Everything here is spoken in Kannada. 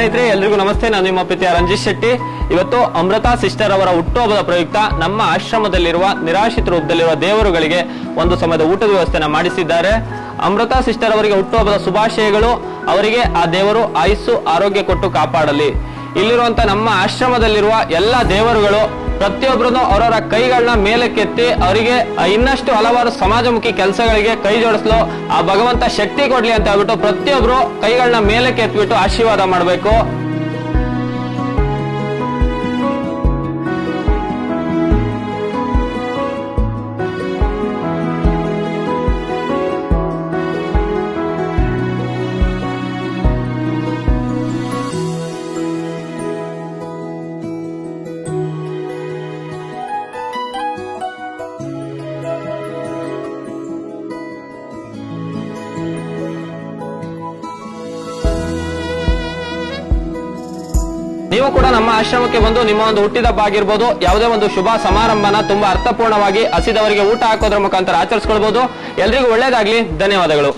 ಸ್ನೇಹಿತರೆ, ಎಲ್ರಿಗೂ ನಮಸ್ತೆ. ನಾನು ನಿಮ್ಮ ಪ್ರೀತಿಯ ರಂಜಿತ್ ಶೆಟ್ಟಿ. ಇವತ್ತು ಅಮೃತಾ ಸಿಸ್ಟರ್ ಅವರ ಹುಟ್ಟುಹಬ್ಬದ ಪ್ರಯುಕ್ತ ನಮ್ಮ ಆಶ್ರಮದಲ್ಲಿರುವ ನಿರಾಶ್ರಿತ ರೂಪದಲ್ಲಿರುವ ದೇವರುಗಳಿಗೆ ಒಂದು ಸಮಯದ ಊಟದ ವ್ಯವಸ್ಥೆನ ಮಾಡಿಸಿದ್ದಾರೆ. ಅಮೃತಾ ಸಿಸ್ಟರ್ ಅವರಿಗೆ ಹುಟ್ಟುಹಬ್ಬದ ಶುಭಾಶಯಗಳು. ಅವರಿಗೆ ಆ ದೇವರು ಆಯುಸ್ಸು ಆರೋಗ್ಯ ಕೊಟ್ಟು ಕಾಪಾಡಲಿ. ಇಲ್ಲಿರುವಂತ ನಮ್ಮ ಆಶ್ರಮದಲ್ಲಿರುವ ಎಲ್ಲ ದೇವರುಗಳು ಪ್ರತಿಯೊಬ್ಬರು ಅವರವರ ಕೈಗಳನ್ನ ಮೇಲಕ್ಕೆತ್ತಿ ಅವರಿಗೆ ಇನ್ನಷ್ಟು ಹಲವಾರು ಸಮಾಜಮುಖಿ ಕೆಲಸಗಳಿಗೆ ಕೈ ಜೋಡಿಸಲು ಆ ಭಗವಂತ ಶಕ್ತಿ ಕೊಡ್ಲಿ ಅಂತ ಹೇಳ್ಬಿಟ್ಟು ಪ್ರತಿಯೊಬ್ರು ಕೈಗಳನ್ನ ಮೇಲಕ್ಕೆ ಎತ್ಬಿಟ್ಟು ಆಶೀರ್ವಾದ ಮಾಡಬೇಕು. ನೀವು ಕೂಡ ನಮ್ಮ ಆಶ್ರಮಕ್ಕೆ ಬಂದು ನಿಮ್ಮ ಒಂದು ಹುಟ್ಟಿದಬ್ಬ ಆಗಿರ್ಬೋದು, ಯಾವುದೇ ಒಂದು ಶುಭ ಸಮಾರಂಭನ ತುಂಬಾ ಅರ್ಥಪೂರ್ಣವಾಗಿ ಹಸಿದವರಿಗೆ ಊಟ ಹಾಕೋದ್ರ ಮುಖಾಂತರ ಆಚರಿಸ್ಕೊಳ್ಬಹುದು. ಎಲ್ರಿಗೂ ಒಳ್ಳೇದಾಗ್ಲಿ. ಧನ್ಯವಾದಗಳು.